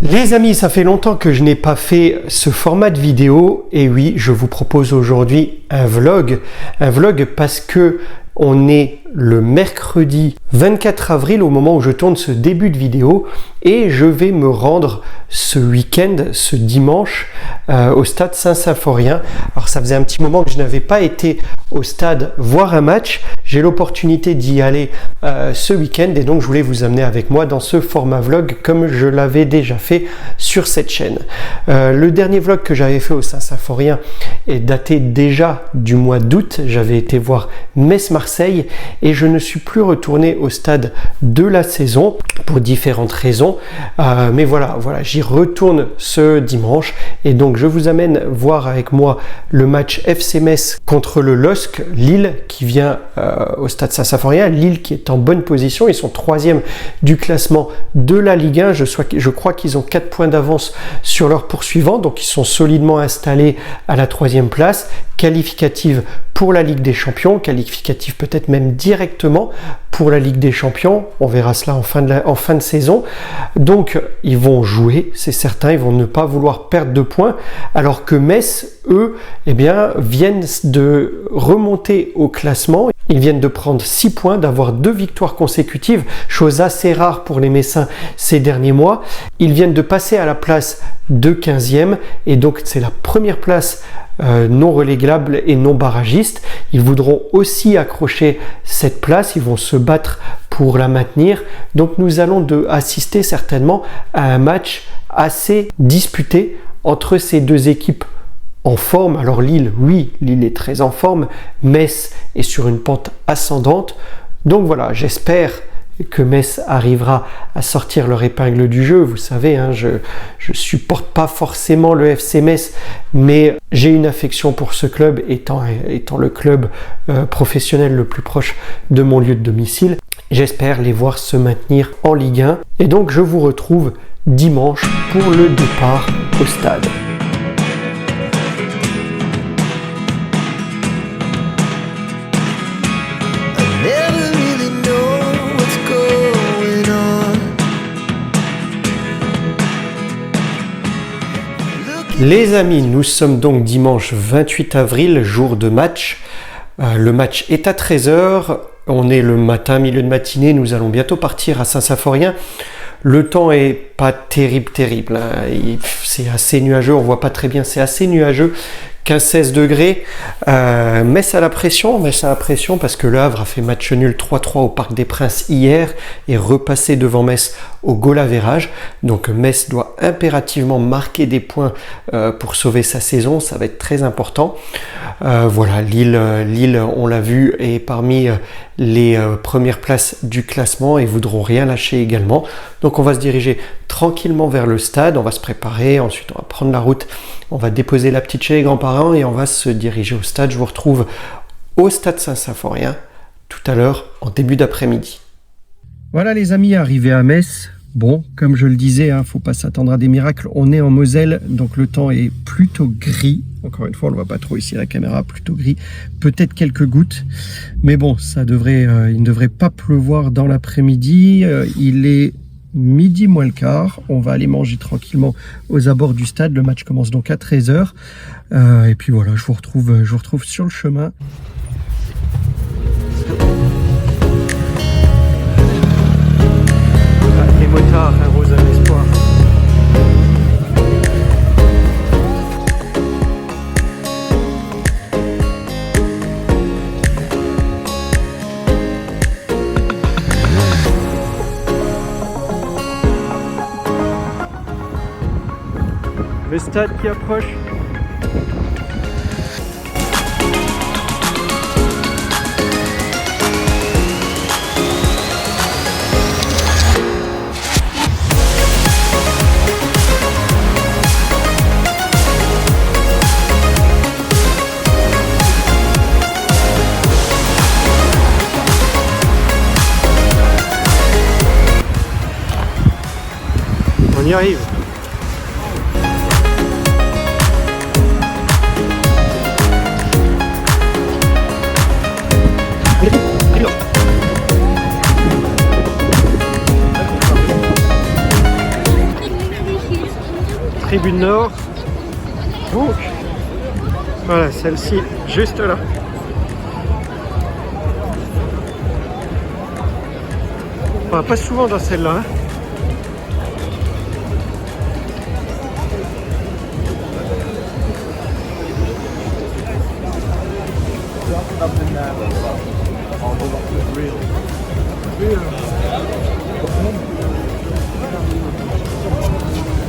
Les amis, ça fait longtemps que je n'ai pas fait ce format de vidéo et oui, je vous propose aujourd'hui un vlog parce que on est le mercredi 24 avril au moment où je tourne ce début de vidéo et je vais me rendre ce week-end, ce dimanche, au stade Saint-Symphorien. Alors ça faisait un petit moment que je n'avais pas été au stade voir un match. J'ai l'opportunité d'y aller ce week-end et donc je voulais vous amener avec moi dans ce format vlog comme je l'avais déjà fait sur cette chaîne. Le dernier vlog que j'avais fait au Saint-Symphorien est daté déjà du mois d'août. J'avais été voir Metz-Marseille et je ne suis plus retourné au stade de la saison pour différentes raisons. Mais voilà, j'y retourne ce dimanche et donc je vous amène voir avec moi le match FC Metz contre le LOSC Lille qui vient au stade Saint-Symphorien. Lille qui est en bonne position, ils sont 3e du classement de la Ligue 1. Je crois qu'ils ont 4 points d'avance sur leurs poursuivants, donc ils sont solidement installés à la 3e place, qualificative pour la Ligue des Champions, qualificative peut-être même directement pour la Ligue des Champions. On verra cela en fin de saison. Donc ils vont jouer, c'est certain, ils vont ne pas vouloir perdre de points, alors que Metz, eux, viennent de remonter au classement. Ils viennent de prendre 6 points, d'avoir 2 victoires consécutives, chose assez rare pour les Messins ces derniers mois. Ils viennent de passer à la place de 15e et donc c'est la première place non relégable et non barragiste. Ils voudront aussi accrocher cette place, ils vont se battre pour la maintenir. Donc nous allons assister certainement à un match assez disputé entre ces deux équipes en forme. Alors Lille, oui, Lille est très en forme. Metz est sur une pente ascendante. Donc voilà, j'espère que Metz arrivera à sortir leur épingle du jeu. Vous savez, je supporte pas forcément le FC Metz, mais j'ai une affection pour ce club, étant le club professionnel le plus proche de mon lieu de domicile. J'espère les voir se maintenir en Ligue 1. Et donc je vous retrouve dimanche pour le départ au stade. Les amis, nous sommes donc dimanche 28 avril, jour de match. Le match est à 13h. On est le matin, milieu de matinée. Nous allons bientôt partir à Saint-Symphorien. Le temps est pas terrible. C'est assez nuageux. On voit pas très bien. C'est assez nuageux. 15-16 degrés. Metz à la pression parce que Le Havre a fait match nul 3-3 au Parc des Princes hier et repassé devant Metz au goal average. Donc Metz doit impérativement marquer des points pour sauver sa saison. Ça va être très important. Lille, on l'a vu, est parmi les premières places du classement et voudront rien lâcher également. Donc on va se diriger tranquillement vers le stade. On va se préparer. Ensuite, on va prendre la route. On va déposer la petite chez les grands-parents et on va se diriger au stade. Je vous retrouve au stade Saint-Symphorien tout à l'heure en début d'après-midi. Voilà les amis, arrivés à Metz. Bon, comme je le disais, faut pas s'attendre à des miracles. On est en Moselle, donc le temps est plutôt gris. Encore une fois, on ne le voit pas trop ici à la caméra, plutôt gris. Peut-être quelques gouttes. Mais bon, il ne devrait pas pleuvoir dans l'après-midi. Il est midi moins le quart, on va aller manger tranquillement aux abords du stade. Le match commence donc à 13h. Et puis voilà, je vous retrouve sur le chemin. Les motards, un rose à l'espoir. Le stade qui approche. On y arrive. tribune nord. Donc, voilà, celle-ci, juste là. Enfin, pas souvent dans celle-là. Hein.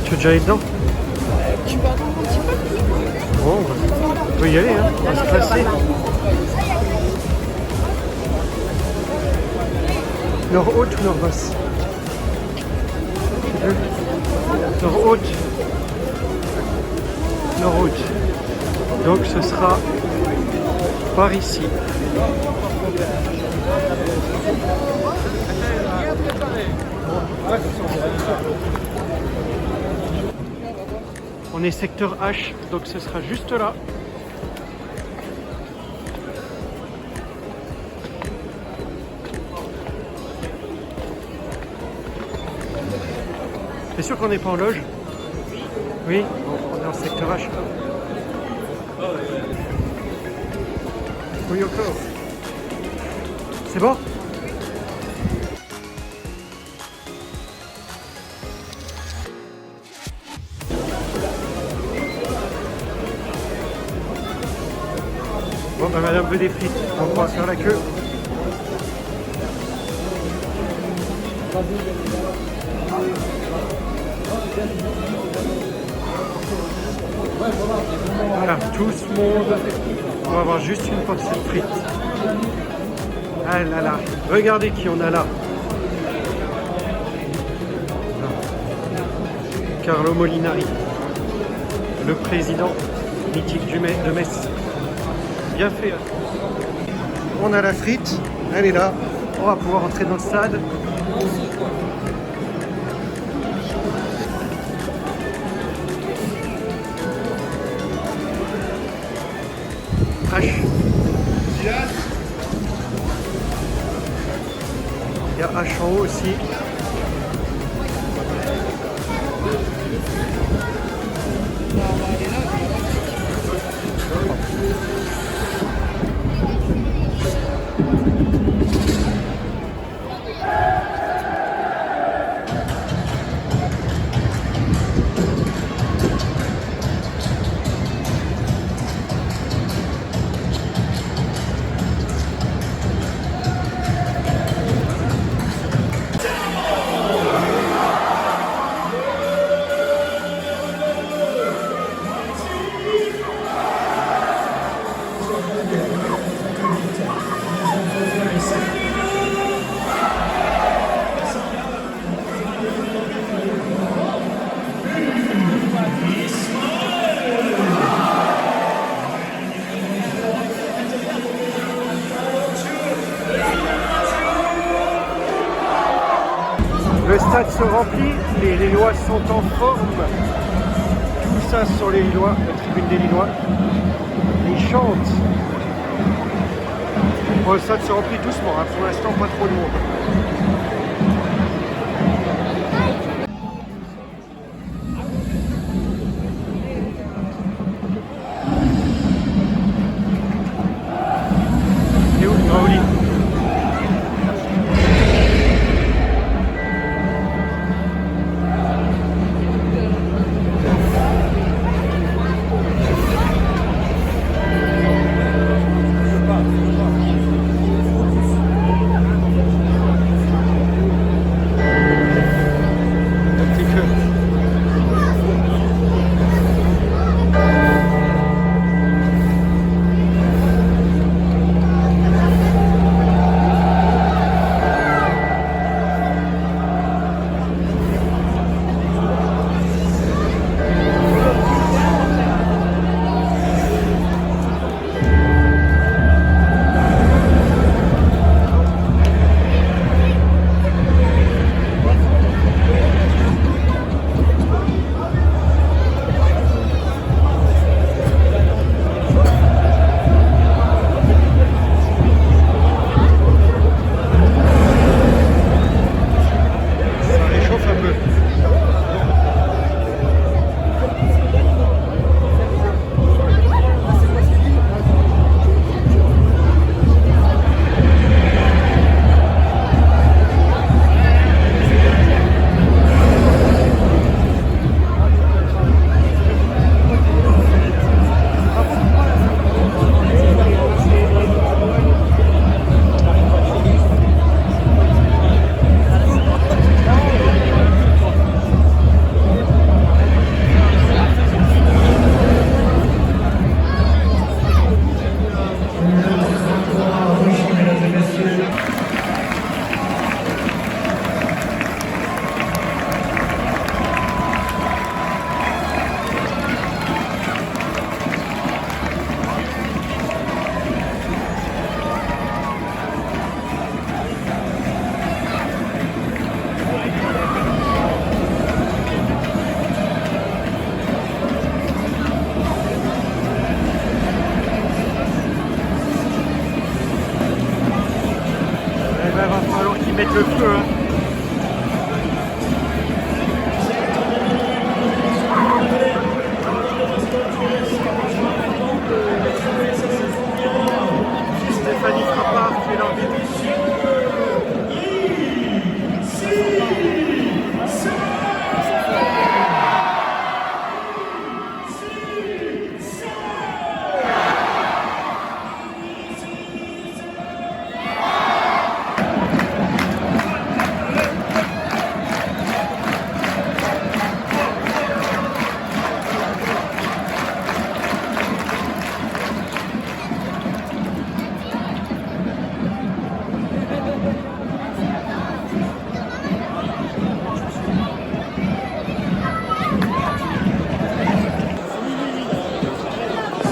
Tu veux déjà aller dedans? Tu peux attendre un petit peu? Bon, on peut y aller, hein. On va se passer. Nord-haute ou nord-basse? Nord-haute. Nord-haute. Donc ce sera par ici. On est secteur H, donc ce sera juste là. T'es sûr qu'on n'est pas en loge? Oui, on est en secteur H. Oui, encore. C'est bon? Bon, bah madame veut des frites, on va faire la queue. Voilà, tout ce monde. On va avoir juste une portion de frites. Ah là là, regardez qui on a là. Carlo Molinari, le président mythique de Metz. Bien fait. On a la frite, elle est là. On va pouvoir entrer dans le stade. H. Il y a H en haut aussi. Le stade se remplit, les Lillois sont en forme. Tout ça sur les Lillois, la tribune des Lillois. Ils chantent. Bon, le stade se remplit doucement, hein. Pour l'instant pas trop de monde. Et où Raouli?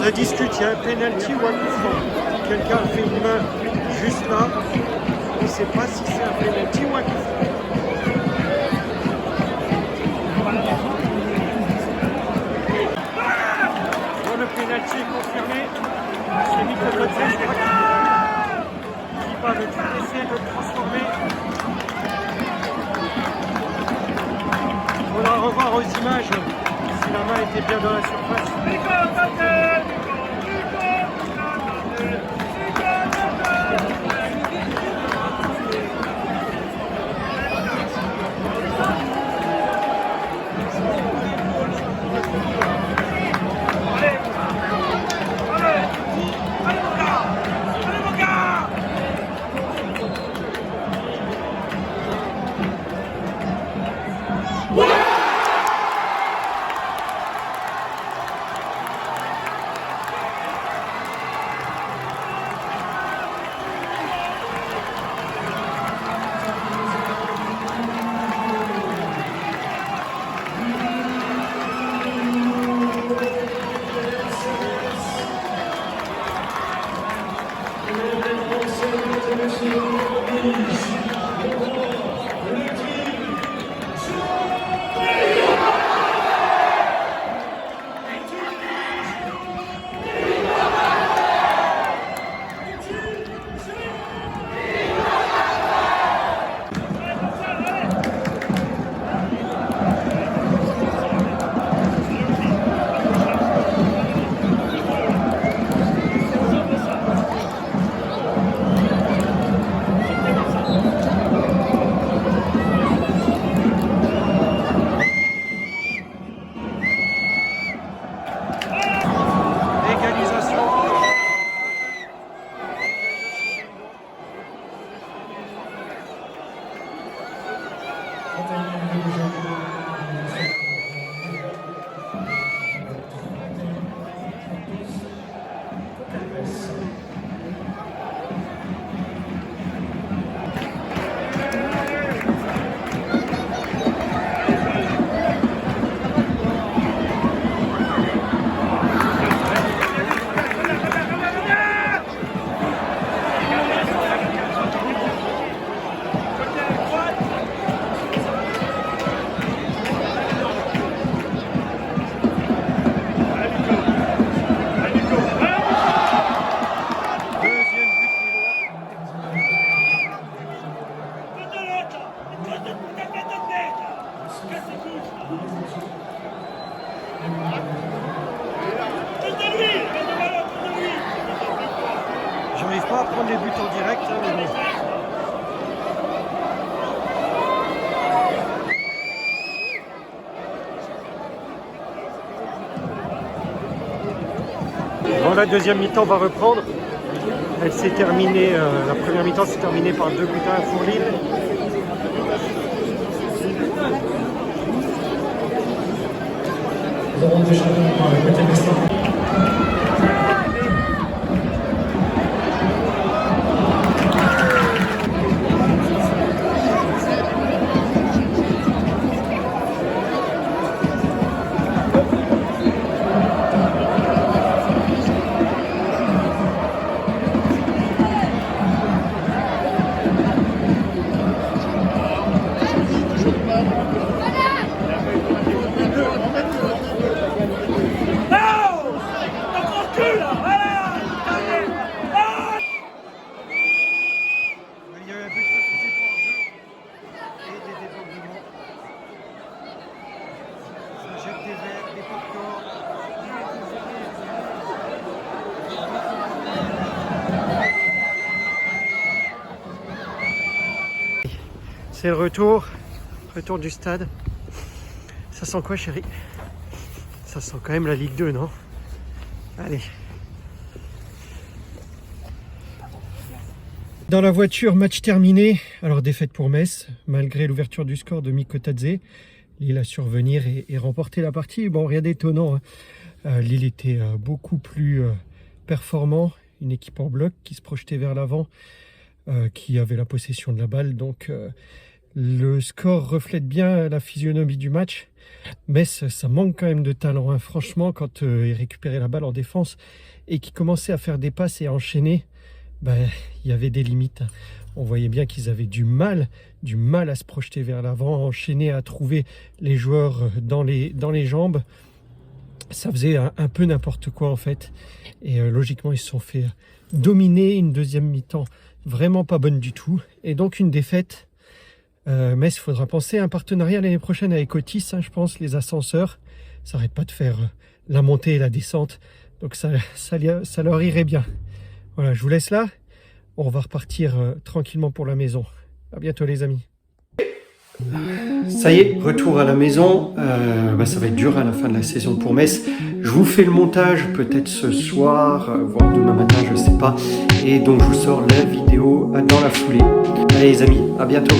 Ça discute, il y a un penalty ou un coup franc. Quelqu'un fait une main juste là. On ne sait pas si c'est un penalty ou un coup franc. Bon, le penalty est confirmé. C'est Nico Godze, je crois qu'il va essayer de le transformer. Il faudra revoir aux images si la main était bien dans la surface. J'arrive pas à prendre les buts en direct, hein, mais bon. Bon, la deuxième mi-temps va reprendre. Elle s'est terminée, la première mi-temps s'est terminée par 2 buts à 1 pour Lille. C'est le retour du stade. Ça sent quoi, chérie? Ça sent quand même la Ligue 2, non? Allez. Dans la voiture, match terminé. Alors défaite pour Metz, malgré l'ouverture du score de Miko Tadze. Lille a su revenir et remporter la partie. Bon, rien d'étonnant, hein. Lille était beaucoup plus performant. Une équipe en bloc qui se projetait vers l'avant, qui avait la possession de la balle. Donc Le score reflète bien la physionomie du match. Metz, ça manque quand même de talent, hein. Franchement, quand ils récupéraient la balle en défense et qu'ils commençaient à faire des passes et à enchaîner, il y avait des limites. On voyait bien qu'ils avaient du mal à se projeter vers l'avant, à enchaîner, à trouver les joueurs dans les jambes. Ça faisait un peu n'importe quoi en fait. Et logiquement, ils se sont fait dominer. Une deuxième mi-temps vraiment pas bonne du tout. Et donc une défaite. Metz, il faudra penser à un partenariat l'année prochaine avec Otis, hein, je pense, les ascenseurs. Ça n'arrête pas de faire la montée et la descente. Donc ça leur irait bien. Voilà, je vous laisse là. On va repartir tranquillement pour la maison. À bientôt les amis. Ça y est, retour à la maison. Ça va être dur à la fin de la saison pour Metz. Je vous fais le montage peut-être ce soir, voire demain matin, je sais pas. Et donc je vous sors la vidéo dans la foulée. Allez les amis, à bientôt.